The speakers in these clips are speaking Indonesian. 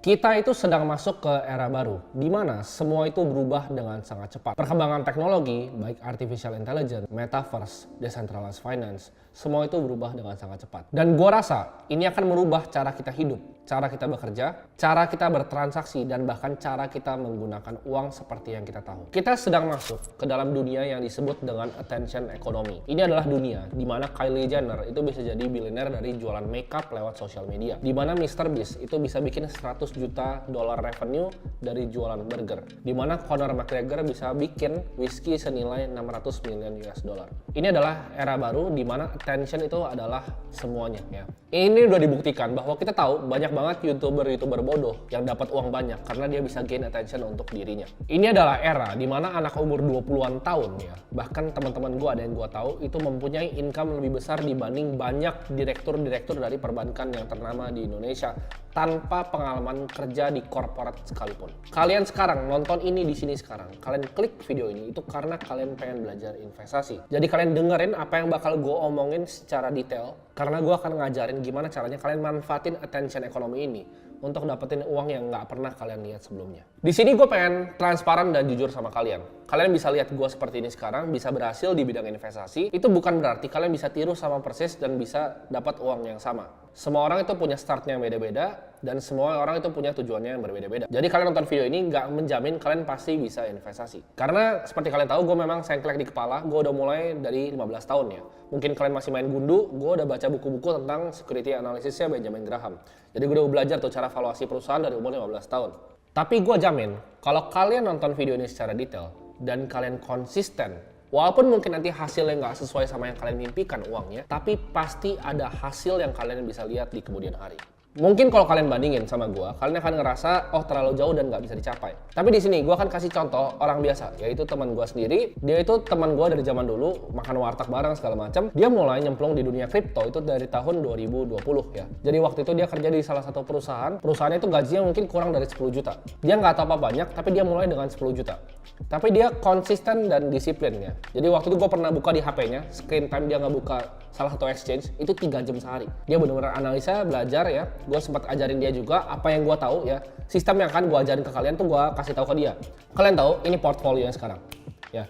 Kita itu sedang masuk ke era baru, di mana semua itu berubah dengan sangat cepat. Perkembangan teknologi, baik artificial intelligence, metaverse, decentralized finance, semua itu berubah dengan sangat cepat. Dan gua rasa ini akan merubah cara kita hidup, cara kita bekerja, cara kita bertransaksi, dan bahkan cara kita menggunakan uang seperti yang kita tahu. Kita sedang masuk ke dalam dunia yang disebut dengan attention economy. Ini adalah dunia di mana Kylie Jenner itu bisa jadi bilioner dari jualan makeup lewat sosial media. Di mana Mr. Beast itu bisa bikin 100 juta dolar revenue dari jualan burger. Di mana Conor McGregor bisa bikin whisky senilai 600 million US dollar. Ini adalah era baru di mana attention itu adalah semuanya ya. Ini udah dibuktikan bahwa kita tahu banyak banget YouTuber bodoh yang dapat uang banyak karena dia bisa gain attention untuk dirinya. Ini adalah era di mana anak umur 20-an tahun ya, bahkan teman-teman gue ada yang gue tahu itu mempunyai income lebih besar dibanding banyak direktur-direktur dari perbankan yang ternama di Indonesia tanpa pengalaman kerja di korporat sekalipun. Kalian sekarang nonton ini di sini sekarang, kalian klik video ini itu karena kalian pengen belajar investasi. Jadi kalian dengerin apa yang bakal gue omongin secara detail karena gue akan ngajarin gimana caranya kalian manfaatin attention economy ini untuk dapetin uang yang nggak pernah kalian lihat sebelumnya. Di sini gue pengen transparan dan jujur sama kalian. Kalian bisa lihat gue seperti ini sekarang, bisa berhasil di bidang investasi. Itu bukan berarti kalian bisa tiru sama persis dan bisa dapat uang yang sama. Semua orang itu punya startnya yang beda-beda dan semua orang itu punya tujuannya yang berbeda-beda. Jadi kalian nonton video ini nggak menjamin kalian pasti bisa investasi. Karena seperti kalian tahu gue memang sengklek di kepala, gue udah mulai dari 15 tahun ya. Mungkin kalian masih main gundu, gue udah baca buku-buku tentang security analysisnya Benjamin Graham. Jadi gue udah belajar tuh cara valuasi perusahaan dari umur 15 tahun. Tapi gue jamin, kalau kalian nonton video ini secara detail dan kalian konsisten, walaupun mungkin nanti hasilnya nggak sesuai sama yang kalian mimpikan uangnya, tapi pasti ada hasil yang kalian bisa lihat di kemudian hari. Mungkin kalau kalian bandingin sama gue, kalian akan ngerasa oh terlalu jauh dan nggak bisa dicapai. Tapi di sini gue akan kasih contoh orang biasa, yaitu teman gue sendiri. Dia itu teman gue dari zaman dulu, makan warteg bareng segala macam. Dia mulai nyemplung di dunia kripto itu dari tahun 2020 ya. Jadi waktu itu dia kerja di salah satu perusahaan. Perusahaannya itu gajinya mungkin kurang dari 10 juta. Dia nggak tahu apa banyak, tapi dia mulai dengan 10 juta. Tapi dia konsisten dan disiplin ya. Jadi waktu itu gue pernah buka di HP-nya, screen time dia nggak buka salah satu exchange, itu 3 jam sehari. Dia benar-benar analisa, belajar ya. Gue sempat ajarin dia juga apa yang gue tahu ya. Sistem yang akan gue ajarin ke kalian tuh gue kasih tahu ke dia. Kalian tahu ini portfolio yang sekarang ya.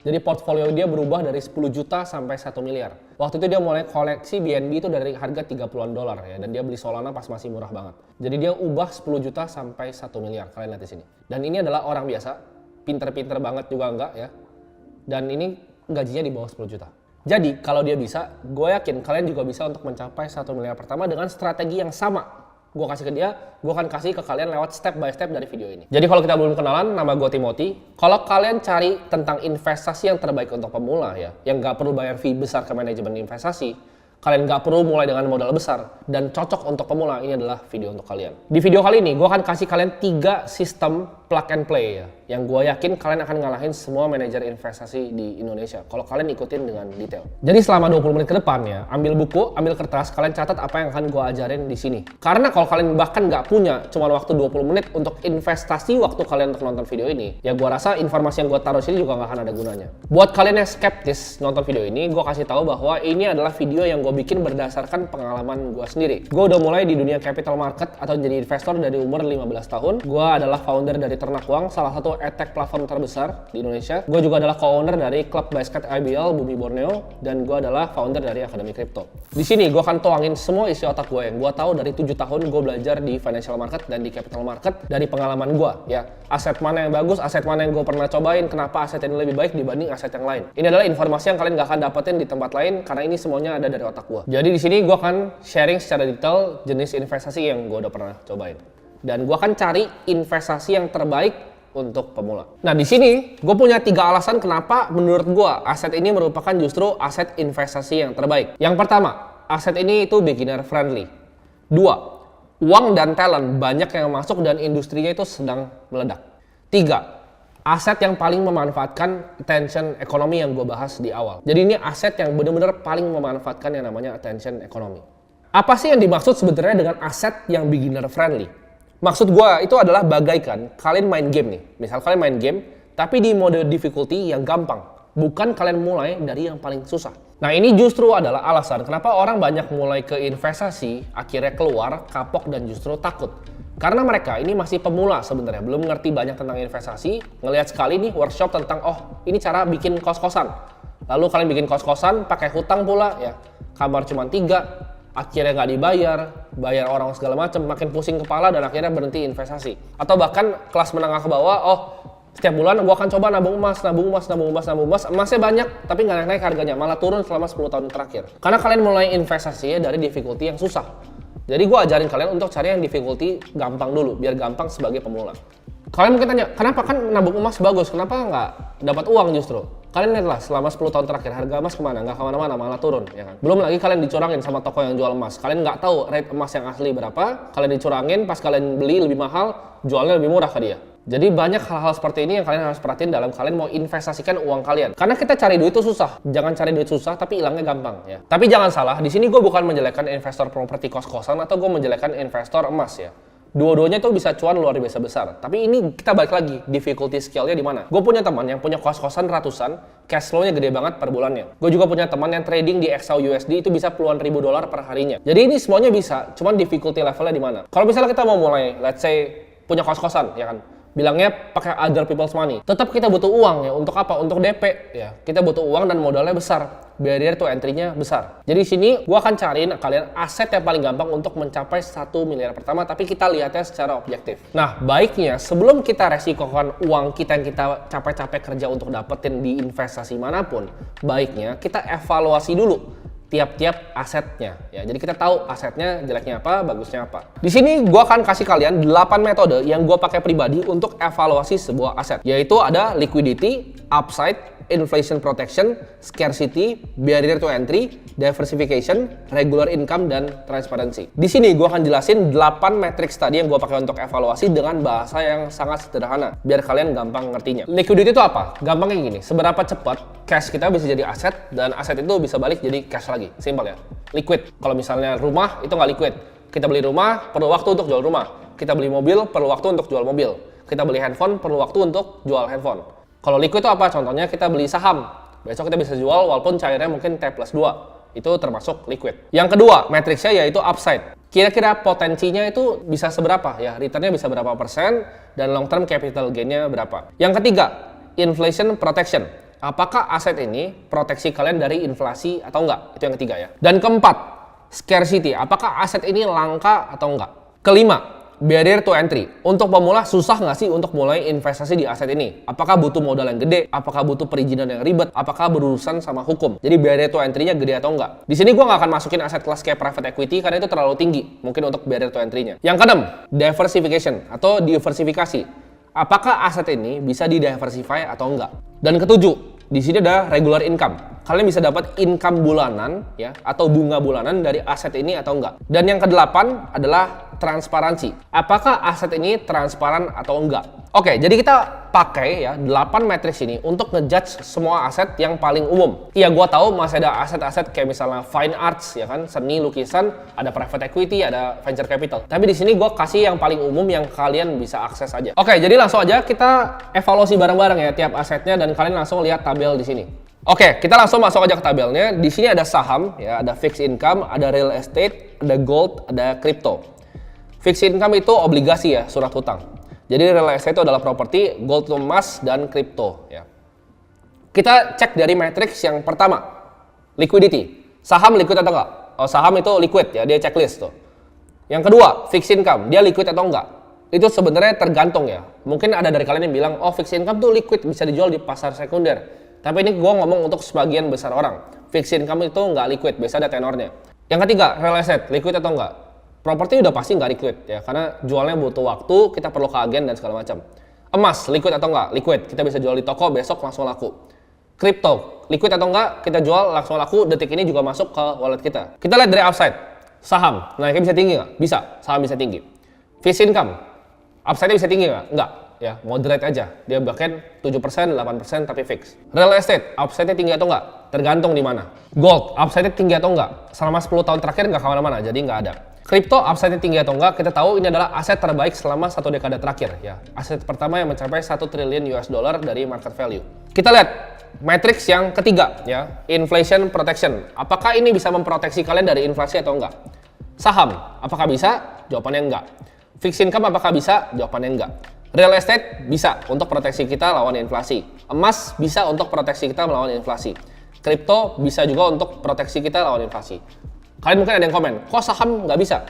Jadi portfolio dia berubah dari 10 juta sampai 1 miliar. Waktu itu dia mulai koleksi BNB itu dari harga 30-an dolar ya. Dan dia beli Solana pas masih murah banget. Jadi dia ubah 10 juta sampai 1 miliar. Kalian lihat di sini. Dan ini adalah orang biasa. Pinter-pinter banget juga enggak ya. Dan ini gajinya di bawah 10 juta. Jadi kalau dia bisa, gue yakin kalian juga bisa untuk mencapai 1 miliar pertama dengan strategi yang sama. Gue kasih ke dia, gue akan kasih ke kalian lewat step by step dari video ini. Jadi kalau kita belum kenalan, nama gue Timothy. Kalau kalian cari tentang investasi yang terbaik untuk pemula ya, yang nggak perlu bayar fee besar ke manajemen investasi, kalian nggak perlu mulai dengan modal besar dan cocok untuk pemula, ini adalah video untuk kalian. Di video kali ini, gue akan kasih kalian 3 sistem plug and play ya, yang gue yakin kalian akan ngalahin semua manajer investasi di Indonesia kalau kalian ikutin dengan detail. Jadi selama 20 menit ke depan ya, ambil buku, ambil kertas, kalian catat apa yang akan gue ajarin di sini. Karena kalau kalian bahkan nggak punya cuma waktu 20 menit untuk investasi waktu kalian untuk nonton video ini, ya gue rasa informasi yang gue taruh sini juga nggak akan ada gunanya. Buat kalian yang skeptis nonton video ini, gue kasih tahu bahwa ini adalah video yang gue bikin berdasarkan pengalaman gue sendiri. Gue udah mulai di dunia capital market atau jadi investor dari umur 15 tahun. Gue adalah founder dari Ternak Uang, salah satu edtech platform terbesar di Indonesia. Gue juga adalah co-owner dari klub basket IBL Bumi Borneo, dan gue adalah founder dari Akademi Kripto. Di sini gue akan tuangin semua isi otak gue yang gue tahu dari 7 tahun gue belajar di financial market dan di capital market dari pengalaman gue ya. Aset mana yang bagus, aset mana yang gue pernah cobain, kenapa aset ini lebih baik dibanding aset yang lain. Ini adalah informasi yang kalian gak akan dapetin di tempat lain karena ini semuanya ada dari otak gue. Jadi di sini gue akan sharing secara detail jenis investasi yang gue udah pernah cobain. Dan gue akan cari investasi yang terbaik untuk pemula. Nah di sini gue punya 3 alasan kenapa menurut gue aset ini merupakan justru aset investasi yang terbaik. Yang pertama, aset ini itu beginner friendly. 2, uang dan talent banyak yang masuk dan industrinya itu sedang meledak. 3, aset yang paling memanfaatkan attention economy yang gue bahas di awal. Jadi ini aset yang benar-benar paling memanfaatkan yang namanya attention economy. Apa sih yang dimaksud sebenarnya dengan aset yang beginner friendly? Maksud gue itu adalah bagaikan kalian main game nih. Misal kalian main game, tapi di mode difficulty yang gampang. Bukan kalian mulai dari yang paling susah. Nah ini justru adalah alasan kenapa orang banyak mulai ke investasi, akhirnya keluar, kapok dan justru takut. Karena mereka ini masih pemula sebenarnya, belum ngerti banyak tentang investasi, ngelihat sekali nih workshop tentang ini cara bikin kos-kosan. Lalu kalian bikin kos-kosan pakai hutang pula ya. Kamar cuma 3, akhirnya nggak dibayar, bayar orang segala macam, makin pusing kepala dan akhirnya berhenti investasi. Atau bahkan kelas menengah ke bawah, setiap bulan gua akan coba nabung emas, emasnya banyak tapi nggak naik harganya, malah turun selama 10 tahun terakhir. Karena kalian mulai investasinya dari difficulty yang susah. Jadi gua ajarin kalian untuk cari yang difficulty gampang dulu, biar gampang sebagai pemula. Kalian mungkin tanya, kenapa kan nabung emas bagus, kenapa nggak dapat uang justru? Kalian lihatlah selama 10 tahun terakhir harga emas kemana? Nggak kemana-mana, malah turun, ya kan? Belum lagi kalian dicurangin sama toko yang jual emas. Kalian nggak tahu rate emas yang asli berapa, kalian dicurangin, pas kalian beli lebih mahal, jualnya lebih murah ke dia. Jadi banyak hal-hal seperti ini yang kalian harus perhatiin dalam kalian mau investasikan uang kalian. Karena kita cari duit itu susah. Jangan cari duit susah tapi hilangnya gampang ya. Tapi jangan salah, di sini gue bukan menjelekkan investor properti kos-kosan atau gue menjelekkan investor emas ya. Dua-duanya tuh bisa cuan luar biasa besar. Tapi ini kita balik lagi, difficulty scale-nya di mana? Gue punya teman yang punya kos-kosan ratusan, cash flow-nya gede banget per bulannya. Gue juga punya teman yang trading di XAUUSD itu bisa puluhan ribu dolar per harinya. Jadi ini semuanya bisa, cuman difficulty levelnya di mana? Kalau misalnya kita mau mulai, let's say punya kos-kosan, ya kan? Bilangnya pakai other people's money. Tetap kita butuh uang ya. Untuk apa? Untuk DP ya. Kita butuh uang dan modalnya besar. Barrier to entry-nya besar. Jadi sini gua akan cariin kalian aset yang paling gampang untuk mencapai 1 miliar pertama, tapi kita lihatnya secara objektif. Nah, baiknya sebelum kita resikokan uang kita yang kita capek-capek kerja untuk dapetin di investasi manapun, baiknya kita evaluasi dulu tiap-tiap asetnya ya. Jadi kita tahu asetnya jeleknya apa, bagusnya apa. Di sini gua akan kasih kalian 8 metode yang gua pakai pribadi untuk evaluasi sebuah aset. Yaitu ada liquidity, upside, inflation protection, scarcity, barrier to entry, diversification, regular income, dan transparency. Di sini gua akan jelasin 8 matriks tadi yang gua pakai untuk evaluasi dengan bahasa yang sangat sederhana biar kalian gampang ngertinya. Liquidity itu apa? Gampangnya gini, seberapa cepat cash kita bisa jadi aset dan aset itu bisa balik jadi cash lagi. Simpel ya. Liquid. Kalau misalnya rumah itu nggak liquid. Kita beli rumah perlu waktu untuk jual rumah. Kita beli mobil perlu waktu untuk jual mobil. Kita beli handphone perlu waktu untuk jual handphone. Kalau liquid itu apa? Contohnya kita beli saham. Besok kita bisa jual walaupun cairnya mungkin T+2. Itu termasuk liquid. Yang kedua, matriksnya yaitu upside. Kira-kira potensinya itu bisa seberapa ya? Returnnya bisa berapa persen dan long term capital gain-nya berapa. Yang ketiga, inflation protection. Apakah aset ini proteksi kalian dari inflasi atau enggak? Itu yang ketiga ya. Dan keempat, scarcity. Apakah aset ini langka atau enggak? Kelima, barrier to entry. Untuk pemula susah nggak sih untuk mulai investasi di aset ini? Apakah butuh modal yang gede? Apakah butuh perizinan yang ribet? Apakah berurusan sama hukum? Jadi barrier to entry-nya gede atau enggak? Di sini gue nggak akan masukin aset kelas kayak private equity karena itu terlalu tinggi mungkin untuk barrier to entry-nya. Yang keenam, diversification atau diversifikasi. Apakah aset ini bisa di-diversify atau enggak? Dan ketujuh, di sini ada regular income. Kalian bisa dapat income bulanan ya atau bunga bulanan dari aset ini atau enggak. Dan yang kedelapan adalah transparansi. Apakah aset ini transparan atau enggak? Oke, jadi kita pakai ya 8 matriks ini untuk ngejudge semua aset yang paling umum. Iya, gua tahu masih ada aset-aset kayak misalnya fine arts ya kan, seni lukisan, ada private equity, ada venture capital. Tapi di sini gua kasih yang paling umum yang kalian bisa akses aja. Oke, jadi langsung aja kita evaluasi bareng-bareng ya tiap asetnya dan kalian langsung lihat tabel di sini. Oke, kita langsung masuk aja ke tabelnya. Di sini ada saham ya, ada fixed income, ada real estate, ada gold, ada crypto. Fixed income itu obligasi ya, surat hutang. Jadi real estate itu adalah properti, gold itu emas, dan crypto ya. Kita cek dari matriks yang pertama, liquidity. Saham liquid atau enggak? Oh, saham itu liquid ya, dia checklist tuh. Yang kedua, fixed income, dia liquid atau enggak? Itu sebenarnya tergantung ya. Mungkin ada dari kalian yang bilang, oh fixed income tuh liquid, bisa dijual di pasar sekunder. Tapi ini gue ngomong untuk sebagian besar orang. Fixed income itu nggak liquid, biasa ada tenornya. Yang ketiga, real estate, liquid atau enggak? Properti udah pasti nggak liquid ya, karena jualnya butuh waktu, kita perlu ke agen dan segala macam. Emas, liquid atau enggak? Liquid, kita bisa jual di toko, besok langsung laku. Crypto, liquid atau enggak? Kita jual langsung laku, detik ini juga masuk ke wallet kita. Kita lihat dari upside. Saham, naiknya bisa tinggi nggak? Bisa, saham bisa tinggi. Fixed income, upside-nya bisa tinggi nggak? Enggak. Ya, moderate aja. Dia bahkan 7%, 8% tapi fix. Real estate, upside-nya tinggi atau enggak? Tergantung di mana. Gold, upside-nya tinggi atau enggak? Selama 10 tahun terakhir nggak kemana-mana, jadi nggak ada. Crypto, upside-nya tinggi atau enggak? Kita tahu ini adalah aset terbaik selama 1 dekade terakhir. Ya, aset pertama yang mencapai 1 triliun US dollar dari market value. Kita lihat matriks yang ketiga, ya, inflation protection. Apakah ini bisa memproteksi kalian dari inflasi atau enggak? Saham, apakah bisa? Jawabannya enggak. Fixed income apakah bisa? Jawabannya enggak. Real estate bisa untuk proteksi kita lawan inflasi. Emas bisa untuk proteksi kita melawan inflasi. Kripto bisa juga untuk proteksi kita lawan inflasi. Kalian mungkin ada yang komen, kok saham nggak bisa?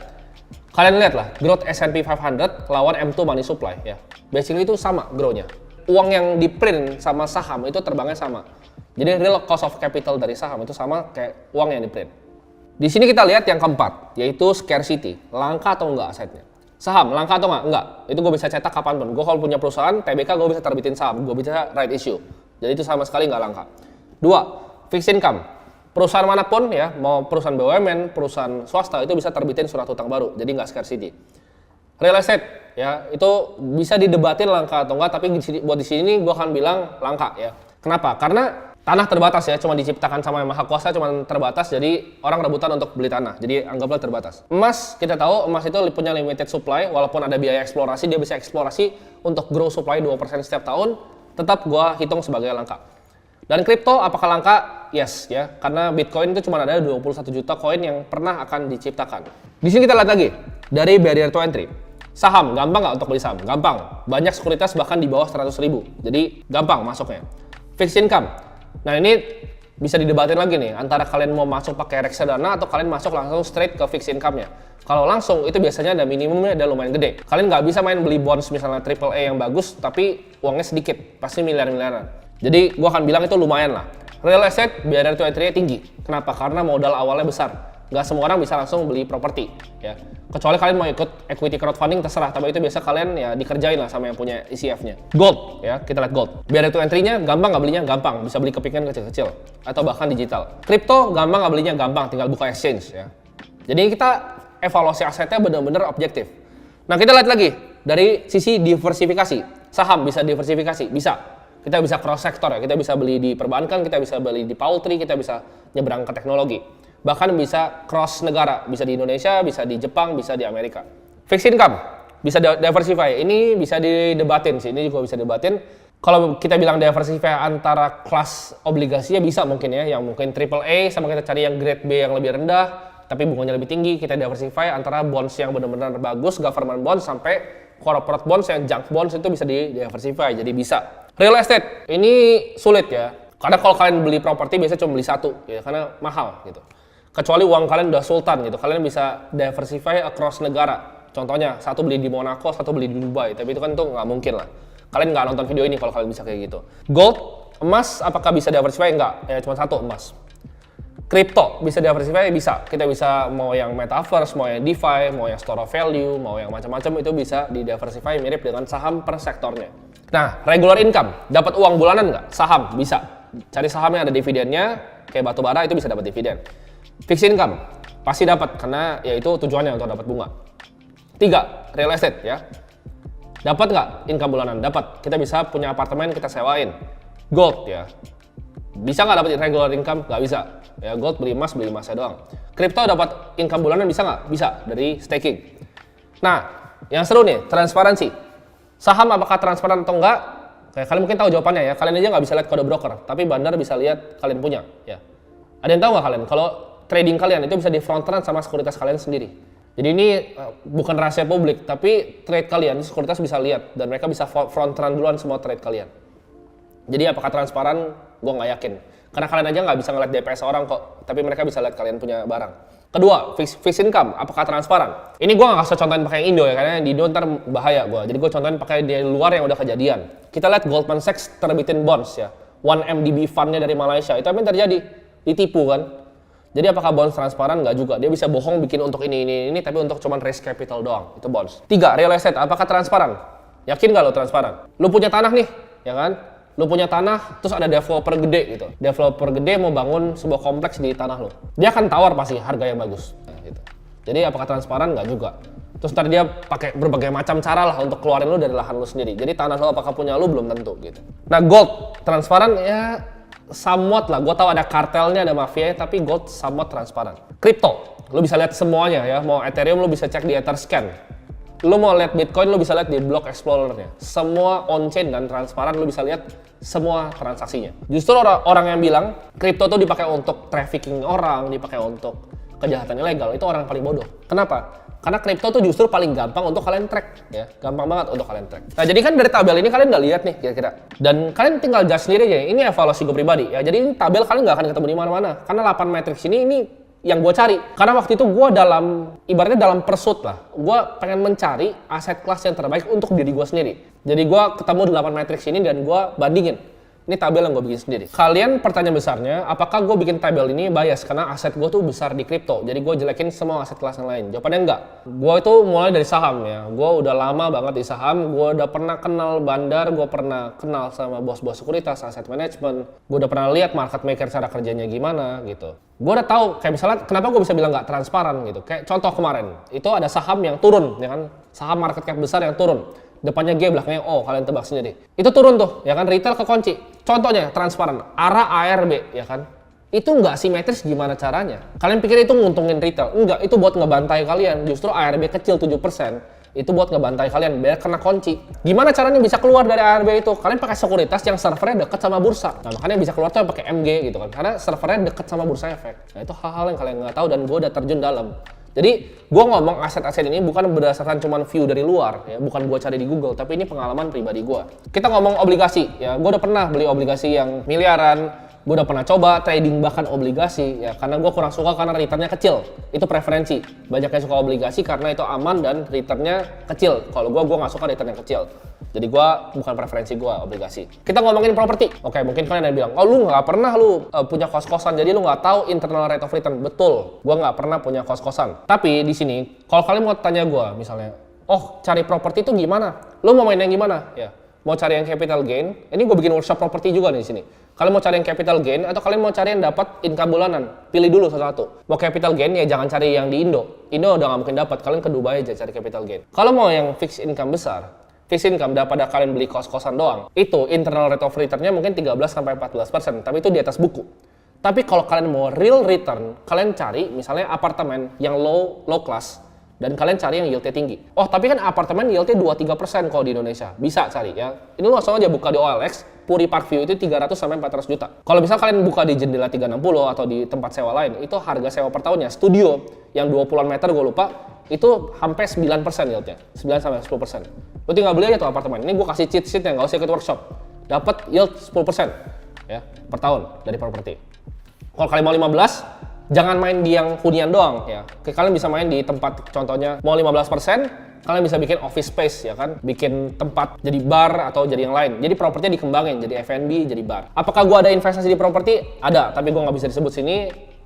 Kalian lihat lah, growth S&P 500 lawan M2 money supply ya. Basically itu sama growth-nya. Uang yang di-print sama saham itu terbangnya sama. Jadi real cost of capital dari saham itu sama kayak uang yang di-print. Di sini kita lihat yang keempat, yaitu scarcity. Langka atau enggak asetnya? Saham, langka atau enggak? Enggak. Itu gue bisa cetak kapanpun. Gue kalau punya perusahaan, TBK gue bisa terbitin saham. Gue bisa right issue. Jadi itu sama sekali nggak langka. Dua, fixed income. Perusahaan manapun ya, mau perusahaan BUMN, perusahaan swasta itu bisa terbitin surat utang baru, jadi nggak scarcity. Real estate ya, itu bisa didebatin langka atau enggak, tapi buat di sini gue akan bilang langka ya. Kenapa? Karena tanah terbatas ya, cuma diciptakan sama yang maha kuasa, cuma terbatas, jadi orang rebutan untuk beli tanah, jadi anggaplah terbatas. Emas, kita tahu emas itu punya limited supply, walaupun ada biaya eksplorasi, dia bisa eksplorasi untuk grow supply 2% setiap tahun, tetap gue hitung sebagai langka. Dan kripto apakah langka? Yes ya, karena Bitcoin itu cuma ada 21 juta koin yang pernah akan diciptakan. Di sini kita lihat lagi dari barrier to entry. Saham, gampang nggak untuk beli saham? Gampang. Banyak sekuritas bahkan di bawah 100.000. Jadi gampang masuknya. Fixed income. Nah ini bisa didebatin lagi nih, antara kalian mau masuk pakai reksadana atau kalian masuk langsung straight ke fixed income-nya. Kalau langsung itu biasanya ada minimumnya, ada lumayan gede. Kalian nggak bisa main beli bonds misalnya AAA yang bagus tapi uangnya sedikit, pasti miliar-miliaran. Jadi gue akan bilang itu lumayan lah. Real estate barrier to entry-nya tinggi. Kenapa? Karena modal awalnya besar. Nggak semua orang bisa langsung beli properti. Ya. Kecuali kalian mau ikut equity crowdfunding terserah. Tapi itu biasa kalian ya dikerjain lah sama yang punya ECF-nya. Gold, ya kita lihat gold. Barrier to entry-nya gampang nggak belinya? Gampang. Bisa beli kepingan kecil-kecil. Atau bahkan digital. Kripto gampang nggak belinya? Gampang. Tinggal buka exchange. Ya. Jadi kita evaluasi asetnya benar-benar objektif. Nah kita lihat lagi dari sisi diversifikasi. Saham bisa diversifikasi? Bisa. Kita bisa cross sektor ya, kita bisa beli di perbankan, kita bisa beli di poultry, kita bisa nyebrang ke teknologi. Bahkan bisa cross negara, bisa di Indonesia, bisa di Jepang, bisa di Amerika. Fixed income, bisa diversify. Ini bisa didebatin sih, ini juga bisa didebatin. Kalau kita bilang diversify antara kelas obligasinya bisa mungkin ya, yang mungkin AAA sama kita cari yang grade B yang lebih rendah, tapi bunganya lebih tinggi, kita diversify antara bonds yang benar-benar bagus, government bonds, sampai corporate bonds yang junk bonds itu bisa diversify, jadi bisa. Real estate, ini sulit ya, karena kalau kalian beli properti biasanya cuma beli satu, ya, karena mahal gitu. Kecuali uang kalian udah sultan gitu, kalian bisa diversify across negara. Contohnya, satu beli di Monaco, satu beli di Dubai, tapi itu kan tuh nggak mungkin lah. Kalian nggak nonton video ini kalau kalian bisa kayak gitu. Gold, emas, apakah bisa diversify? Enggak, ya cuma satu emas. Kripto, bisa diversify? Bisa. Kita bisa mau yang metaverse, mau yang DeFi, mau yang store of value, mau yang macam-macam itu bisa didiversify mirip dengan saham per sektornya. Nah, regular income, dapat uang bulanan nggak? Saham, bisa. Cari saham yang ada dividennya, kayak batu bara itu bisa dapat dividen. Fixed income, pasti dapat, karena ya itu tujuannya untuk dapat bunga. 3, real estate ya. Dapat nggak income bulanan? Dapat. Kita bisa punya apartemen, kita sewain. Gold ya. Bisa nggak dapat regular income? Nggak bisa. Ya gold beli emasnya doang. Kripto dapat income bulanan bisa nggak? Bisa, dari staking. Nah, yang seru nih, transparansi. Saham apakah transparan atau enggak? Kayak kalian mungkin tahu jawabannya ya. Kalian aja nggak bisa lihat kode broker, tapi bandar bisa lihat kalian punya. Ya. Ada yang tahu nggak kalian? Kalau trading kalian itu bisa di front run sama sekuritas kalian sendiri. Jadi ini bukan rahasia publik, tapi trade kalian sekuritas bisa lihat dan mereka bisa front run duluan semua trade kalian. Jadi apakah transparan? Gue nggak yakin. Karena kalian aja nggak bisa ngeliat DPS orang kok, tapi mereka bisa lihat kalian punya barang. Kedua, fixed income, apakah transparan? Ini gue nggak usah contohin pakai yang Indo ya, karena di Indo ntar bahaya gue. Jadi gue contohin pakai di luar yang udah kejadian. Kita lihat Goldman Sachs terbitin bonds ya, 1MDB fund-nya dari Malaysia. Itu apa yang terjadi? Ditipu kan? Jadi apakah bonds transparan? Nggak juga. Dia bisa bohong bikin untuk ini, tapi untuk cuman raise capital doang. Itu bonds. 3, real estate, apakah transparan? Yakin nggak lo transparan? Lo punya tanah nih, ya kan? Lo punya tanah, terus ada developer gede gitu. Developer gede mau bangun sebuah kompleks di tanah lo. Dia akan tawar pasti harga yang bagus. Nah, gitu. Jadi apakah transparan? Nggak juga. Terus ntar dia pakai berbagai macam cara lah untuk keluarin lo dari lahan lo sendiri. Jadi tanah lo apakah punya lo belum tentu gitu. Nah gold, transparan ya somewhat lah. Gue tahu ada kartelnya, ada mafia, tapi gold somewhat transparan. Kripto, lo bisa lihat semuanya ya. Mau Ethereum lo bisa cek di Etherscan. Lo mau lihat Bitcoin, lo bisa lihat di Block Explorer-nya. Semua on-chain dan transparan, lo bisa lihat semua transaksinya. Justru orang yang bilang kripto tuh dipakai untuk trafficking orang, dipakai untuk kejahatan ilegal, itu orang paling bodoh. Kenapa? Karena kripto tuh justru paling gampang untuk kalian track ya, gampang banget untuk kalian track. Nah jadi kan dari tabel ini kalian udah lihat nih kira-kira, dan kalian tinggal judge sendiri aja. Ini evaluasi gue pribadi ya. Jadi ini tabel kalian nggak akan ketemu di mana-mana, karena 8 matriks ini yang gue cari. Karena waktu itu gue ibaratnya dalam pursuit lah, gue pengen mencari aset kelas yang terbaik untuk diri gue sendiri. Jadi gue ketemu 8 matriks ini dan gue bandingin. Ini tabel yang gue bikin sendiri. Kalian pertanyaan besarnya, apakah gue bikin tabel ini bias karena aset gue tuh besar di kripto, jadi gue jelekin semua aset kelas yang lain? Jawabannya enggak. Gue itu mulai dari saham ya. Gue udah lama banget di saham. Gue udah pernah kenal bandar, gue pernah kenal sama bos-bos sekuritas, aset management. Gue udah pernah lihat market maker cara kerjanya gimana gitu. Gue udah tahu kayak misalnya kenapa gue bisa bilang nggak transparan gitu. Kayak contoh kemarin, itu ada saham yang turun, ya kan? Saham market cap besar yang turun. Depannya G, belakangnya O, kalian tebak sendiri. Itu turun tuh, ya kan, retail kekunci. Contohnya transparan, ARA ARB, ya kan. Itu nggak simetris gimana caranya? Kalian pikir itu nguntungin retail? Enggak, itu buat ngebantai kalian. Justru ARB kecil 7%, itu buat ngebantai kalian biar kena kunci. Gimana caranya bisa keluar dari ARB itu? Kalian pakai sekuritas yang servernya deket sama bursa. Nah makanya bisa keluar tuh pakai MG gitu kan, karena servernya deket sama bursa efek. Nah itu hal-hal yang kalian nggak tahu dan gue udah terjun dalam. Jadi gue ngomong aset-aset ini bukan berdasarkan cuman view dari luar ya, bukan gue cari di Google, tapi ini pengalaman pribadi gue. Kita ngomong obligasi ya, gue udah pernah beli obligasi yang miliaran, gue udah pernah coba trading bahkan obligasi ya, karena gue kurang suka karena returnnya kecil. Itu preferensi. Banyak yang suka obligasi karena itu aman dan returnnya kecil. Kalau gue nggak suka returnnya kecil. Jadi gue bukan preferensi gue obligasi. Kita ngomongin properti. Oke, mungkin kalian ada yang bilang, oh lu nggak pernah punya kos-kosan, jadi lu nggak tahu internal rate of return. Betul, gue nggak pernah punya kos-kosan. Tapi di sini, kalau kalian mau tanya gue, misalnya, oh cari properti itu gimana? Lu mau main yang gimana? Ya, mau cari yang capital gain? Ini gue bikin workshop properti juga nih di sini. Kalian mau cari yang capital gain atau kalian mau cari yang dapat income bulanan? Pilih dulu satu-satu. Mau capital gain ya jangan cari yang di Indo. Indo udah nggak mungkin dapat. Kalian ke Dubai aja cari capital gain. Kalau mau yang fixed income besar, fixed income daripada kalian beli kos-kosan doang, itu internal rate of return-nya mungkin 13-14%, tapi itu di atas buku. Tapi kalau kalian mau real return, kalian cari misalnya apartemen yang low class, dan kalian cari yang yieldnya tinggi. Oh, tapi kan apartemen yieldnya 2-3% kalau di Indonesia. Bisa cari ya. Ini langsung aja buka di OLX, Puri Parkview itu 300-400 juta. Kalau misal kalian buka di Jendela 360 atau di tempat sewa lain, itu harga sewa per tahunnya. Studio yang 20-an meter gue lupa, itu hampir 9% yieldnya. 9-10%. Lo tinggal beli aja tuh apartemen. Ini gue kasih cheat sheet yang nggak usah ikut workshop. Dapat yield 10% ya, per tahun dari properti. Kalau kalian mau 15, jangan main di yang hunian doang ya. Kalian bisa main di tempat, contohnya mau 15%, kalian bisa bikin office space ya kan, bikin tempat jadi bar atau jadi yang lain. Jadi propertinya dikembangin jadi F&B, jadi bar. Apakah gua ada investasi di properti? Ada, tapi gua nggak bisa disebut sini.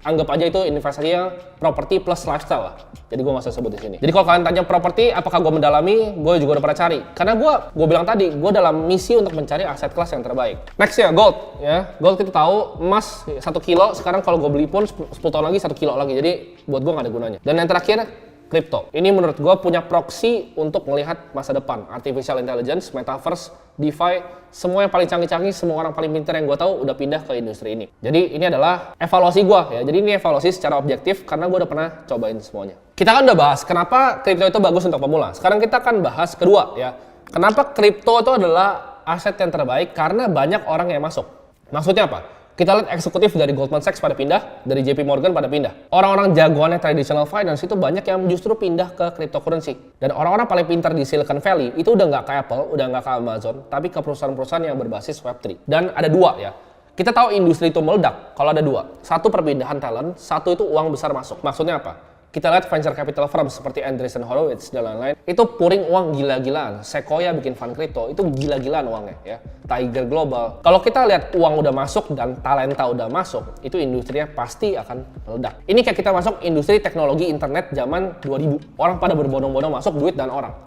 Anggap aja itu investasinya properti plus lifestyle lah. Jadi gue nggak usah sebut di sini. Jadi kalau kalian tanya properti, apakah gue mendalami? Gue juga udah pernah cari. Karena gue bilang tadi, gue dalam misi untuk mencari aset kelas yang terbaik. Next ya, gold. Ya, gold kita tahu emas 1 kilo. Sekarang kalau gue beli pun 10 tahun lagi 1 kilo lagi. Jadi buat gue nggak ada gunanya. Dan yang terakhir, kripto. Ini menurut gue punya proxy untuk melihat masa depan. Artificial intelligence, metaverse, DeFi, semua yang paling canggih-canggih, semua orang paling pintar yang gue tahu udah pindah ke industri ini. Jadi ini adalah evaluasi gue ya. Jadi ini evaluasi secara objektif karena gue udah pernah cobain semuanya. Kita kan udah bahas kenapa kripto itu bagus untuk pemula. Sekarang kita akan bahas kedua ya. Kenapa kripto itu adalah aset yang terbaik? Karena banyak orang yang masuk. Maksudnya apa? Kita lihat eksekutif dari Goldman Sachs pada pindah, dari JP Morgan pada pindah. Orang-orang jagoannya traditional finance itu banyak yang justru pindah ke cryptocurrency. Dan orang-orang paling pintar di Silicon Valley itu udah nggak ke Apple, udah nggak ke Amazon, tapi ke perusahaan-perusahaan yang berbasis Web3. Dan ada dua ya. Kita tahu industri itu meledak kalau ada dua. Satu perpindahan talent, satu itu uang besar masuk. Maksudnya apa? Kita lihat venture capital firm seperti Andreessen Horowitz dan lain-lain, itu pouring uang gila-gilaan. Sequoia bikin fund crypto, itu gila-gilaan uangnya ya. Tiger Global. Kalau kita lihat uang udah masuk dan talenta udah masuk, itu industrinya pasti akan meledak. Ini kayak kita masuk industri teknologi internet zaman 2000. Orang pada berbondong-bondong masuk duit dan orang.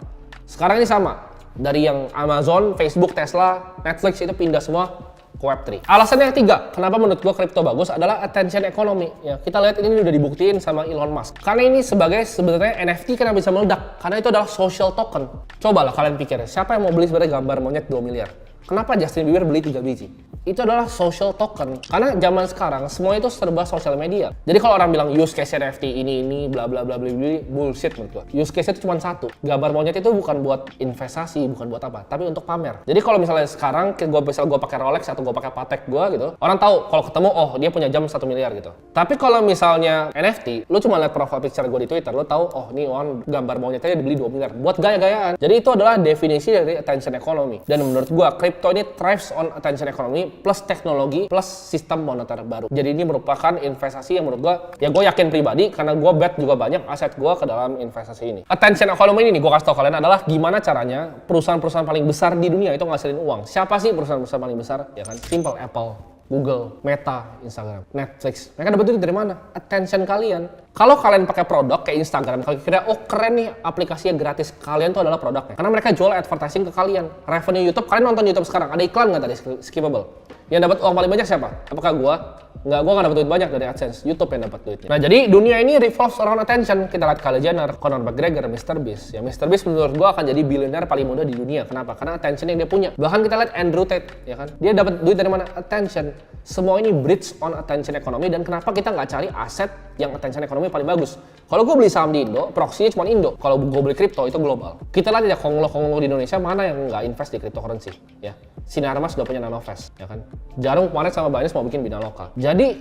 Sekarang ini sama. Dari yang Amazon, Facebook, Tesla, Netflix itu pindah semua ke Web3. Alasan yang ketiga, kenapa menurut gua kripto bagus adalah attention economy. Ya, kita lihat ini udah dibuktiin sama Elon Musk. Karena ini sebenarnya NFT kenapa bisa meledak? Karena itu adalah social token. Cobalah kalian pikir, siapa yang mau beli sebenarnya gambar monyet 2 miliar? Kenapa Justin Bieber beli 3 biji? itu adalah social token. Karena zaman sekarang semua itu serba sosial media. Jadi kalau orang bilang use case NFT ini bla bla bla bla bullshit menurut gua. Use case itu cuma satu. Gambar monyet itu bukan buat investasi, bukan buat apa, tapi untuk pamer. Jadi kalau misalnya sekarang gua pakai Rolex atau gua pakai Patek gua gitu, orang tahu kalau ketemu oh dia punya jam 1 miliar gitu. Tapi kalau misalnya NFT, lu cuma lihat profile picture gua di Twitter, lu tahu oh ini orang gambar monyetnya dibeli 2 miliar buat gaya-gayaan. Jadi itu adalah definisi dari attention economy. Dan menurut gua crypto ini thrives on attention economy plus teknologi plus sistem moneter baru. Jadi ini merupakan investasi yang menurut gua, ya gua yakin pribadi karena gua bet juga banyak aset gua ke dalam investasi ini. Attention economy ini nih gua kasih tau kalian adalah gimana caranya perusahaan-perusahaan paling besar di dunia itu ngasilin uang. Siapa sih perusahaan-perusahaan paling besar? Ya kan, simple, Apple, Google, Meta, Instagram, Netflix. Mereka dapat duit dari mana? Attention kalian. Kalau kalian pakai produk kayak Instagram, kalian kira oh keren nih aplikasinya gratis, kalian tuh adalah produknya. Karena mereka jual advertising ke kalian. Revenue YouTube, kalian nonton YouTube sekarang, ada iklan nggak tadi skippable? Yang dapat uang paling banyak siapa? Apakah gua? Nggak, gua nggak dapat duit banyak dari AdSense. YouTube yang dapat duitnya. Nah, jadi dunia ini revolves around attention. Kita lihat Kylie Jenner, Conor McGregor, Mr. Beast. Ya, Mr. Beast menurut gua akan jadi billionaire paling muda di dunia. Kenapa? Karena attention yang dia punya. Bahkan kita lihat Andrew Tate, ya kan? Dia dapat duit dari mana? Attention. Semua ini bridge on attention economy. Dan kenapa kita nggak cari aset yang attention economy paling bagus? Kalau gue beli saham di Indo, proxy-nya cuma Indo. Kalau gue beli kripto, itu global. Kita lihat ya konglo-konglo di Indonesia, mana yang nggak invest di cryptocurrency, ya. Sinarmas sudah punya Nanovest, ya kan. Jarum kemarin sama Binance mau bikin bina lokal. Jadi,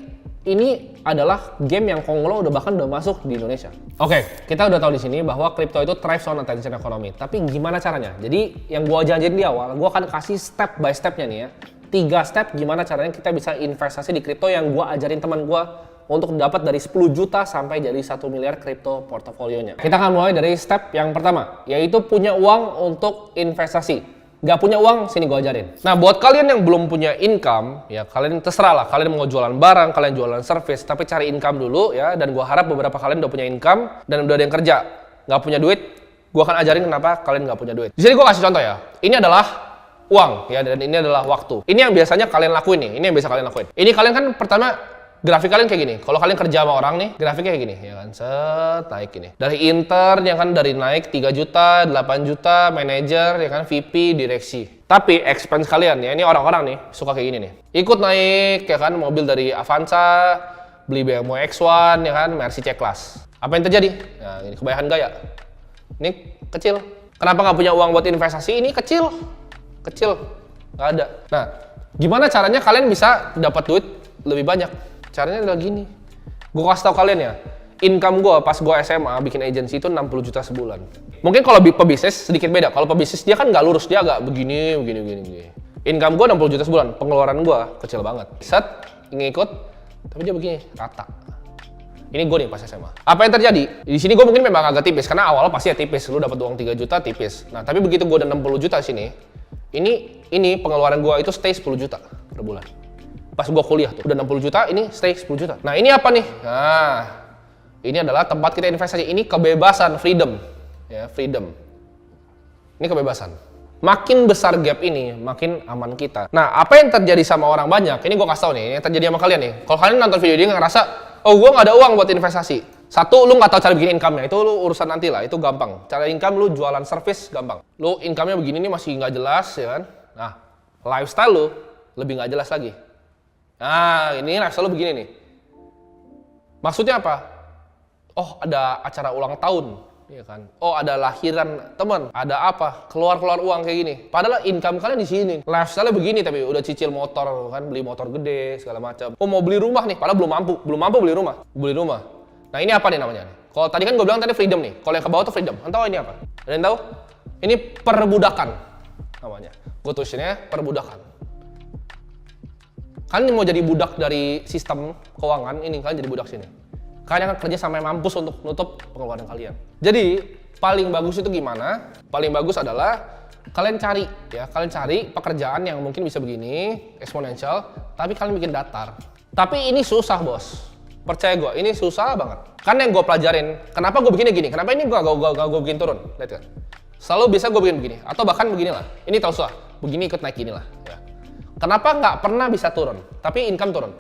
ini adalah game yang konglo bahkan udah masuk di Indonesia. Oke, kita udah tahu di sini bahwa kripto itu thrives on attention economy. Tapi gimana caranya? Jadi, yang gue janjiin di awal, gue akan kasih step by stepnya nih ya. 3 step gimana caranya kita bisa investasi di kripto yang gue ajarin teman gue untuk dapat dari 10 juta sampai jadi 1 miliar kripto portofolionya. Kita akan mulai dari step yang pertama, yaitu punya uang untuk investasi. Gak punya uang, sini gue ajarin. Nah, buat kalian yang belum punya income, ya kalian terserah lah. Kalian mau jualan barang, kalian jualan service, tapi cari income dulu ya. Dan gue harap beberapa kalian udah punya income dan udah ada yang kerja. Gak punya duit, gue akan ajarin kenapa kalian gak punya duit. Di sini gue kasih contoh ya. Ini adalah uang ya, dan ini adalah waktu. Ini yang biasanya kalian lakuin nih. Ini yang biasa kalian lakuin. Ini kalian kan pertama grafik kalian kayak gini. Kalau kalian kerja sama orang nih, grafiknya kayak gini, ya kan, set naik gini. Dari intern ya kan, dari naik 3 juta, 8 juta, manager ya kan, VP, direksi. Tapi expense kalian ya, ini orang-orang nih suka kayak gini nih. Ikut naik ya kan, mobil dari Avanza, beli BMW X1 ya kan, Mercy C-Class. Apa yang terjadi? Nah, ini kebanyakan gaya. Ini kecil. Kenapa nggak punya uang buat investasi? Ini kecil. Kecil. Nggak ada. Nah, gimana caranya kalian bisa dapat duit lebih banyak? Caranya adalah gini. Gue kasih tau kalian ya, income gue pas gue SMA bikin agency itu 60 juta sebulan. Mungkin kalau pebisnis sedikit beda. Kalau pebisnis dia kan nggak lurus, dia agak begini. Income gue 60 juta sebulan, pengeluaran gue kecil banget. Set, ngikut, tapi dia begini, rata. Ini gue nih pas SMA. Apa yang terjadi? Di sini gue mungkin memang agak tipis, karena awal pasti ya tipis. Lu dapat uang 3 juta tipis. Nah, tapi begitu gue udah 60 juta sini, ini pengeluaran gue itu stay 10 juta per bulan. Pas gue kuliah tuh, udah 60 juta, ini stay 10 juta. Nah, ini apa nih? Nah, ini adalah tempat kita investasi. Ini kebebasan, freedom. Ya, freedom. Ini kebebasan. Makin besar gap ini, makin aman kita. Nah, apa yang terjadi sama orang banyak? Ini gue kasih tau nih, yang terjadi sama kalian nih. Kalau kalian nonton video ini ngerasa, oh gue nggak ada uang buat investasi. Satu, lu nggak tahu cara bikin income-nya. Itu lu urusan nanti lah, itu gampang. Cara income lu jualan service gampang. Lu income-nya begini nih masih nggak jelas, ya kan? Nah, lifestyle lu lebih nggak jelas lagi. Nah, ini lifestyle lu begini nih. Maksudnya apa? Oh, ada acara ulang tahun, ya kan? Oh, ada lahiran teman, ada apa? Keluar uang kayak gini. Padahal income kalian di sini. Lifestyle begini tapi udah cicil motor kan, beli motor gede segala macam. Oh, mau beli rumah nih, padahal belum mampu beli rumah. Nah, ini apa nih namanya? Kalau tadi kan gue bilang tadi freedom nih. Kalau yang ke bawah tuh freedom. Tahu ini apa? Ada yang tahu? Ini perbudakan namanya. Gue tulisinnya perbudakan. Kalian mau jadi budak dari sistem keuangan, ini kalian jadi budak sini. Kalian akan kerja sampai mampus untuk nutup pengeluaran kalian. Jadi, paling bagus itu gimana? Paling bagus adalah kalian cari pekerjaan yang mungkin bisa begini, eksponensial, tapi kalian bikin datar. Tapi ini susah, bos. Percaya gue, ini susah banget. Kan yang gue pelajarin, kenapa gue bikinnya gini? Kenapa ini gue bikin turun? Lihat kan? Selalu bisa gue bikin begini, atau bahkan beginilah. Ini tahu susah, begini ikut naik gini lah. Ya. Kenapa nggak pernah bisa turun, tapi income turun?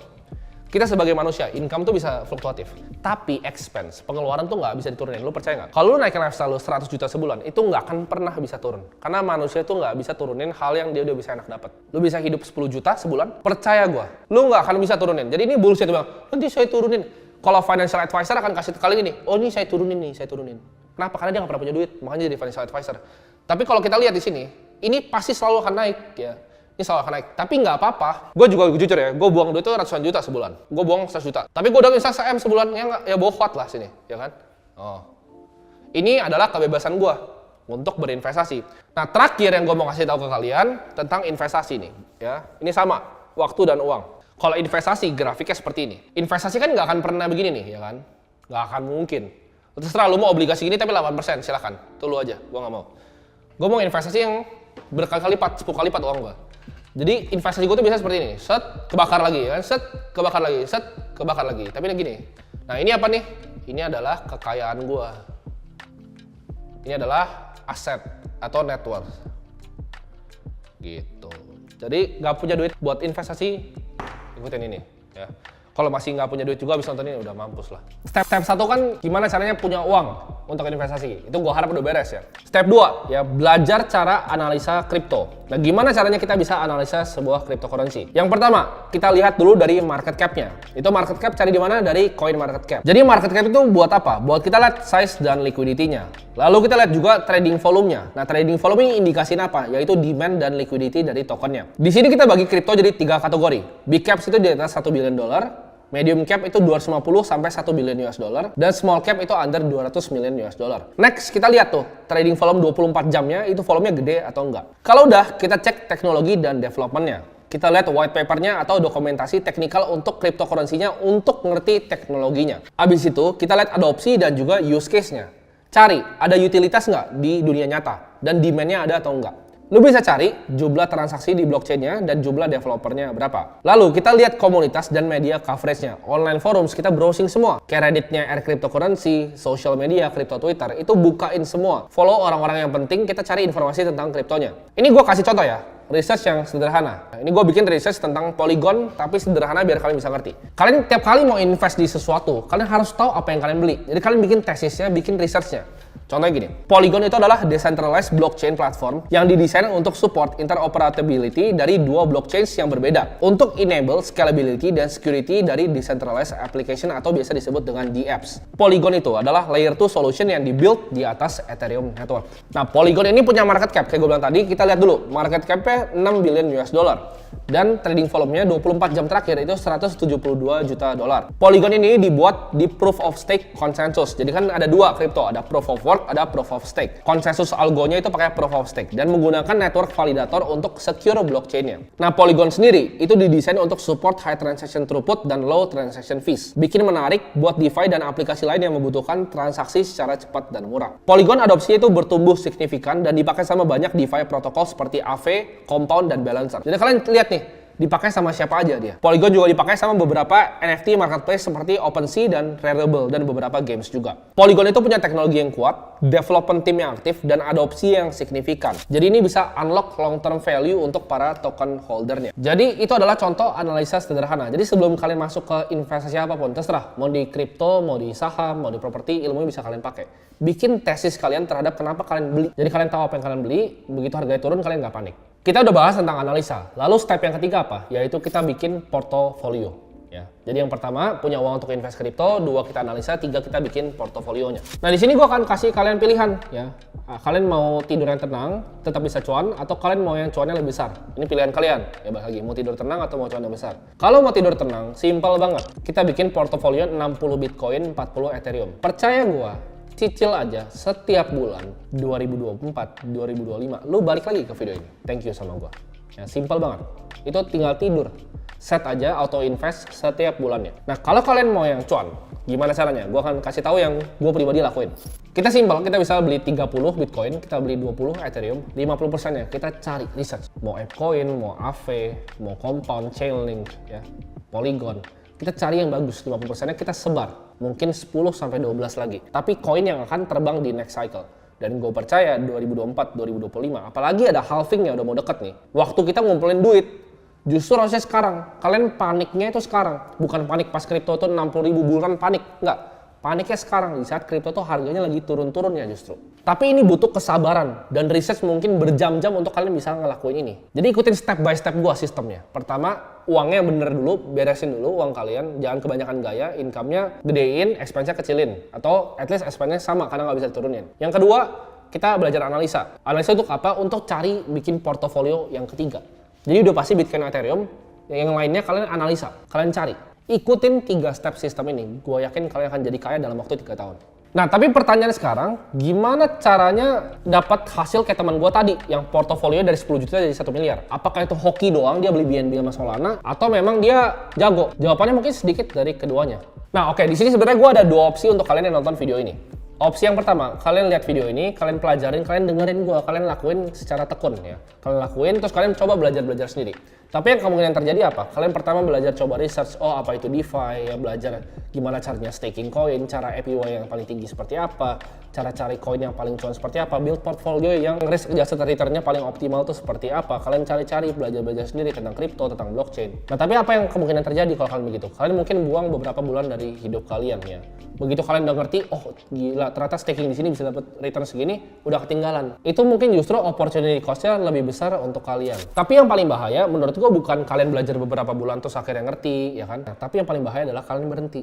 Kita sebagai manusia, income tuh bisa fluktuatif. Tapi expense, pengeluaran tuh nggak bisa diturunin. Lu percaya nggak? Kalau lu naikin lifestyle lu 100 juta sebulan, itu nggak akan pernah bisa turun. Karena manusia tuh nggak bisa turunin hal yang dia udah bisa enak dapat. Lu bisa hidup 10 juta sebulan, percaya gua. Lu nggak akan bisa turunin. Jadi ini bullshit bilang, nanti saya turunin. Kalau financial advisor akan kasih kali ini, oh ini saya turunin nih, saya turunin. Kenapa? Karena dia nggak pernah punya duit, makanya jadi financial advisor. Tapi kalau kita lihat di sini, ini pasti selalu akan naik ya. Ini selalu akan naik, tapi nggak apa-apa. Gue juga jujur ya, gue buang duit itu ratusan juta sebulan. Gue buang 100 juta. Tapi gue udah investasi M sebulan, ya bohot lah sini, ya kan? Oh, ini adalah kebebasan gue untuk berinvestasi. Nah, terakhir yang gue mau kasih tahu ke kalian tentang investasi nih, ya. Ini sama, waktu dan uang. Kalau investasi, grafiknya seperti ini. Investasi kan nggak akan pernah begini nih, ya kan? Nggak akan mungkin. Terserah lu mau obligasi gini tapi 8%, silakan. Itu lu aja, gue nggak mau. Gue mau investasi yang berkali-kali lipat, 10 kali lipat uang gue. Jadi investasi gue tuh biasa seperti ini, set, kebakar lagi, kan? Set, kebakar lagi, set, kebakar lagi. Tapi ini gini, nah ini apa nih? Ini adalah kekayaan gue. Ini adalah aset atau net worth. Gitu. Jadi nggak punya duit buat investasi, ikutin ini. Ya. Kalau masih nggak punya duit juga habis nonton ini udah mampus lah. Step 1 kan gimana caranya punya uang untuk investasi. Itu gue harap udah beres ya. Step 2 ya belajar cara analisa kripto. Nah gimana caranya kita bisa analisa sebuah cryptocurrency? Yang pertama kita lihat dulu dari market cap-nya. Itu market cap cari di mana? Dari coin market cap. Jadi market cap itu buat apa? Buat kita lihat size dan liquidity-nya. Lalu kita lihat juga trading volume-nya. Nah trading volume ini indikasiin apa? Yaitu demand dan liquidity dari tokennya. Di sini kita bagi kripto jadi 3 kategori. Big caps itu di atas $1 billion. Medium cap itu 250 sampai 1 billion US dollar dan small cap itu under 200 million US dollar. Next, kita lihat tuh trading volume 24 jamnya itu volumenya gede atau enggak. Kalau udah, kita cek teknologi dan developmentnya. Kita lihat white papernya atau dokumentasi teknikal untuk cryptocurrency-nya untuk ngerti teknologinya. Abis itu, kita lihat adopsi dan juga use case-nya. Cari, ada utilitas nggak di dunia nyata dan demand-nya ada atau enggak. Lu bisa cari jumlah transaksi di blockchain-nya dan jumlah developernya berapa. Lalu kita lihat komunitas dan media coverage-nya. Online forums kita browsing semua. Kayak Reddit-nya Air Cryptocurrency, social media, crypto Twitter, itu bukain semua. Follow orang-orang yang penting, kita cari informasi tentang kriptonya. Ini gue kasih contoh ya. Research yang sederhana. Ini gue bikin research tentang Polygon, tapi sederhana biar kalian bisa ngerti. Kalian tiap kali mau invest di sesuatu, kalian harus tahu apa yang kalian beli. Jadi kalian bikin tesisnya, bikin researchnya. Contohnya gini, Polygon itu adalah decentralized blockchain platform yang didesain untuk support interoperability dari dua blockchains yang berbeda untuk enable scalability dan security dari decentralized application atau biasa disebut dengan DApps. Polygon itu adalah layer 2 solution yang dibuild di atas Ethereum network. Nah, Polygon ini punya market cap, kayak gue bilang tadi, kita lihat dulu. Market cap-nya 6 billion US dollar. Dan trading volume-nya 24 jam terakhir itu 172 juta dolar. Polygon ini dibuat di proof of stake consensus. Jadi kan ada dua kripto, ada proof of work, ada proof of stake. Konsensus algonya itu pakai proof of stake dan menggunakan network validator untuk secure blockchain-nya. Nah, Polygon sendiri itu didesain untuk support high transaction throughput dan low transaction fees. Bikin menarik buat DeFi dan aplikasi lain yang membutuhkan transaksi secara cepat dan murah. Polygon adopsinya itu bertumbuh signifikan dan dipakai sama banyak DeFi protokol seperti Aave, Compound, dan Balancer. Jadi kalian lihat nih, dipakai sama siapa aja dia. Polygon juga dipakai sama beberapa NFT marketplace seperti OpenSea dan Rarible dan beberapa games juga. Polygon itu punya teknologi yang kuat, development team yang aktif, dan adopsi yang signifikan. Jadi ini bisa unlock long term value untuk para token holdernya. Jadi itu adalah contoh analisa sederhana. Jadi sebelum kalian masuk ke investasi apapun, terserah mau di kripto, mau di saham, mau di properti, ilmunya bisa kalian pakai. Bikin tesis kalian terhadap kenapa kalian beli. Jadi kalian tahu apa yang kalian beli, begitu harganya turun kalian nggak panik. Kita udah bahas tentang analisa. Lalu step yang ketiga apa? Yaitu kita bikin portofolio. Ya. Jadi yang pertama punya uang untuk invest kripto, 2 kita analisa, 3 kita bikin portofolionya. Nah di sini gue akan kasih kalian pilihan ya. Kalian mau tidur yang tenang, tetap bisa cuan, atau kalian mau yang cuannya lebih besar. Ini pilihan kalian. Ya balik lagi, mau tidur tenang atau mau cuan yang besar. Kalau mau tidur tenang, simple banget. Kita bikin portofolio 60 Bitcoin, 40 Ethereum. Percaya gue, cicil aja setiap bulan 2024, 2025 lu balik lagi ke video ini. Thank you sama gua. Ya, simple banget. Itu tinggal tidur. Set aja auto invest setiap bulannya. Nah, kalau kalian mau yang cuan, gimana caranya? Gua akan kasih tahu yang gua pribadi lakuin. Kita simple, kita bisa beli 30 Bitcoin, kita beli 20 Ethereum, 50%-nya kita cari research. Mau ApeCoin, mau Aave, mau Compound, Chainlink, ya, Polygon. Kita cari yang bagus, 50%-nya kita sebar. Mungkin 10-12 lagi. Tapi koin yang akan terbang di next cycle. Dan gue percaya 2024, 2025, apalagi ada halving yang udah mau deket nih. Waktu kita ngumpulin duit Justru harusnya sekarang. Kalian paniknya itu sekarang. Bukan panik pas kripto itu 60.000 bulan panik. Enggak. Paniknya sekarang di saat kripto tuh harganya lagi turun-turunnya justru. Tapi ini butuh kesabaran dan research mungkin berjam-jam untuk kalian bisa ngelakuin ini. Jadi ikutin step by step gua sistemnya. Pertama, uangnya bener dulu, beresin dulu uang kalian. Jangan kebanyakan gaya, income-nya gedein, expense-nya kecilin. Atau at least expense-nya sama karena nggak bisa diturunin. Yang kedua, kita belajar analisa. Analisa untuk apa? Untuk cari bikin portofolio yang ketiga. Jadi udah pasti Bitcoin, Ethereum, yang lainnya kalian analisa, kalian cari. Ikutin 3 step sistem ini, gue yakin kalian akan jadi kaya dalam waktu 3 tahun. Nah, tapi pertanyaan sekarang, gimana caranya dapat hasil kayak teman gue tadi, yang portofolio dari 10 juta jadi 1 miliar? Apakah itu hoki doang, dia beli BNB sama Solana, atau memang dia jago? Jawabannya mungkin sedikit dari keduanya. Nah, oke, di sini sebenarnya gue ada 2 opsi untuk kalian yang nonton video ini. Opsi yang pertama, kalian lihat video ini, kalian pelajarin, kalian dengerin gue, kalian lakuin secara tekun ya. Kalian lakuin, terus kalian coba belajar sendiri. Tapi yang kemungkinan terjadi apa? Kalian pertama belajar coba research, oh apa itu DeFi, ya belajar gimana caranya staking koin, cara APY yang paling tinggi seperti apa, cara cari koin yang paling cuan seperti apa, build portfolio yang risk adjusted return-nya paling optimal itu seperti apa. Kalian cari-cari, belajar sendiri tentang kripto, tentang blockchain. Nah, tapi apa yang kemungkinan terjadi kalau kalian begitu? Kalian mungkin buang beberapa bulan dari hidup kalian ya. Begitu kalian udah ngerti, oh gila ternyata staking di sini bisa dapat return segini, udah ketinggalan. Itu mungkin justru opportunity cost-nya lebih besar untuk kalian. Tapi yang paling bahaya menurut gue bukan kalian belajar beberapa bulan terus akhirnya ngerti, ya kan? Nah, tapi yang paling bahaya adalah kalian berhenti.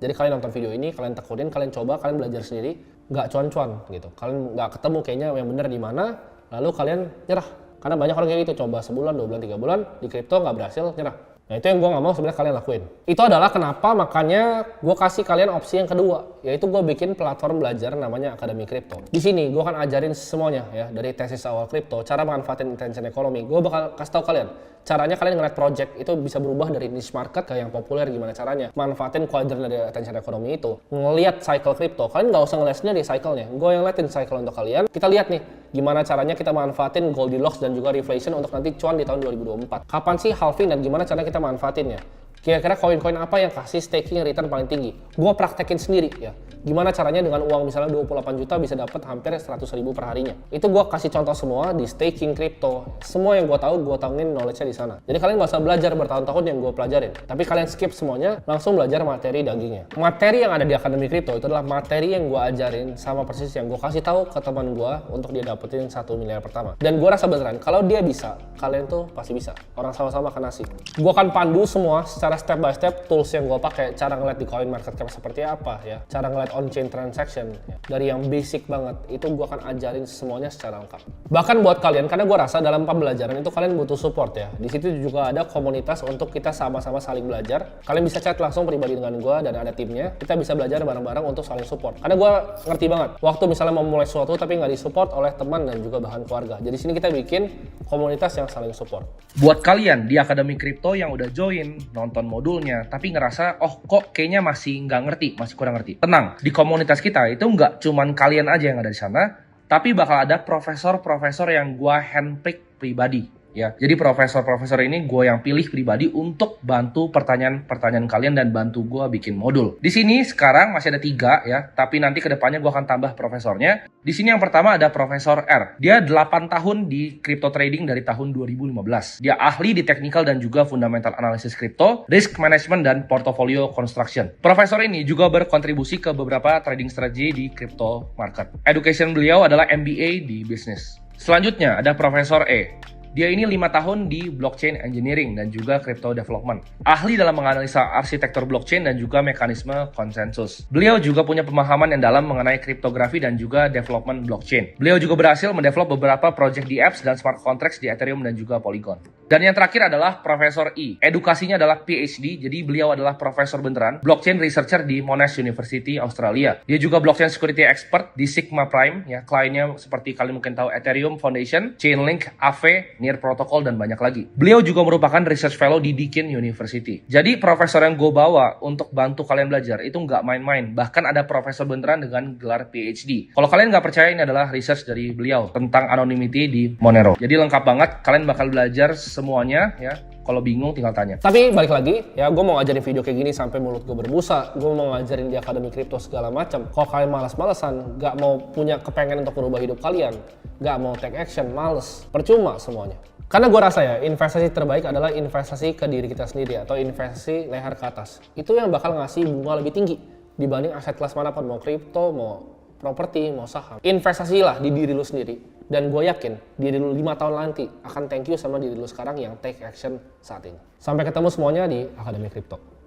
Jadi kalian nonton video ini, kalian tekunin, kalian coba, kalian belajar sendiri, nggak cuan-cuan gitu. Kalian nggak ketemu kayaknya yang bener di mana, lalu kalian nyerah. Karena banyak orang kayak gitu, coba sebulan, 2 bulan, 3 bulan, di kripto nggak berhasil, nyerah. Nah itu yang gue nggak mau sebenarnya kalian lakuin. Itu adalah kenapa makanya gue kasih kalian opsi yang kedua, yaitu gue bikin platform belajar namanya Akademi Kripto. Di sini gue akan ajarin semuanya ya, dari tesis awal kripto, cara manfaatin intention ekonomi. Gue bakal kasih tahu kalian caranya kalian ngeliat project itu bisa berubah dari niche market ke yang populer, gimana caranya manfaatin kuadran dari attention ekonomi itu, ngeliat cycle kripto. Kalian nggak usah ngeliat sendiri cycle-nya, gue yang liatin cycle untuk kalian. Kita lihat nih gimana caranya kita manfaatin Goldilocks dan juga reflation untuk nanti cuan di tahun 2024. Kapan sih halving dan gimana caranya kita manfaatinnya? Kira-kira koin-koin apa yang kasih staking return paling tinggi? Gue praktekin sendiri ya. Gimana caranya dengan uang misalnya 28 juta bisa dapat hampir 100.000 per harinya. Itu gue kasih contoh semua di staking kripto. Semua yang gue tahu, gue tauin knowledge-nya di sana. Jadi kalian gak usah belajar bertahun-tahun yang gue pelajarin. Tapi kalian skip semuanya, langsung belajar materi dagingnya. Materi yang ada di Akademi Kripto itu adalah materi yang gue ajarin sama persis yang gue kasih tahu ke teman gue untuk dia dapetin 1 miliar pertama. Dan gue rasa beneran, kalau dia bisa, kalian tuh pasti bisa. Orang sama-sama akan nasi. Gue akan pandu semua secara step by step tools yang gue pakai, cara ngeliat di coin market cap seperti apa ya, cara ngeliat on-chain transaction ya. Dari yang basic banget itu gue akan ajarin semuanya secara lengkap. Bahkan buat kalian, karena gue rasa dalam pembelajaran itu kalian butuh support ya. Di situ juga ada komunitas untuk kita sama-sama saling belajar. Kalian bisa chat langsung pribadi dengan gue dan ada timnya. Kita bisa belajar bareng-bareng untuk saling support. Karena gue ngerti banget waktu misalnya mau mulai sesuatu tapi nggak disupport oleh teman dan juga bahan keluarga. Jadi sini kita bikin komunitas yang saling support. Buat kalian di Akademi Kripto yang udah join, nonton modulnya, tapi ngerasa, oh kok kayaknya masih nggak ngerti, masih kurang ngerti. Tenang, di komunitas kita itu nggak cuman kalian aja yang ada di sana, tapi bakal ada profesor-profesor yang gua handpick pribadi. Ya, jadi profesor-profesor ini gue yang pilih pribadi untuk bantu pertanyaan-pertanyaan kalian dan bantu gue bikin modul. Di sini sekarang masih ada 3 ya, tapi nanti kedepannya gue akan tambah profesornya. Di sini yang pertama ada Profesor R. Dia 8 tahun di crypto trading dari tahun 2015. Dia ahli di technical dan juga fundamental analysis crypto, risk management dan portfolio construction. Profesor ini juga berkontribusi ke beberapa trading strategi di crypto market. Education beliau adalah MBA di bisnis. Selanjutnya ada Profesor E. Dia ini 5 tahun di blockchain engineering dan juga crypto development. Ahli dalam menganalisa arsitektur blockchain dan juga mekanisme konsensus. Beliau juga punya pemahaman yang dalam mengenai kriptografi dan juga development blockchain. Beliau juga berhasil mendevelop beberapa project di apps dan smart contracts di Ethereum dan juga Polygon. Dan yang terakhir adalah Profesor E. Edukasinya adalah PhD, jadi beliau adalah profesor beneran, blockchain researcher di Monash University, Australia. Dia juga blockchain security expert di Sigma Prime, ya, kliennya seperti kalian mungkin tahu Ethereum Foundation, Chainlink, Aave, Near Protocol, dan banyak lagi. Beliau juga merupakan research fellow di Deakin University. Jadi profesor yang gue bawa untuk bantu kalian belajar itu nggak main-main. Bahkan ada profesor beneran dengan gelar PhD. Kalau kalian nggak percaya, ini adalah research dari beliau tentang anonymity di Monero. Jadi lengkap banget, kalian bakal belajar semuanya ya. Kalau bingung tinggal tanya. Tapi balik lagi, ya gue mau ngajarin video kayak gini sampai mulut gue berbusa. Gue mau ngajarin di Akademi Kripto segala macam. Kalau kalian malas-malesan, gak mau punya kepengen untuk merubah hidup kalian, gak mau take action, males, percuma semuanya. Karena gue rasa ya, investasi terbaik adalah investasi ke diri kita sendiri atau investasi leher ke atas. Itu yang bakal ngasih bunga lebih tinggi dibanding aset kelas manapun, mau kripto, mau properti, mau saham. Investasilah di diri lu sendiri. Dan gue yakin diri lu 5 tahun nanti akan thank you sama diri lu sekarang yang take action saat ini. Sampai ketemu semuanya di Akademi Kripto.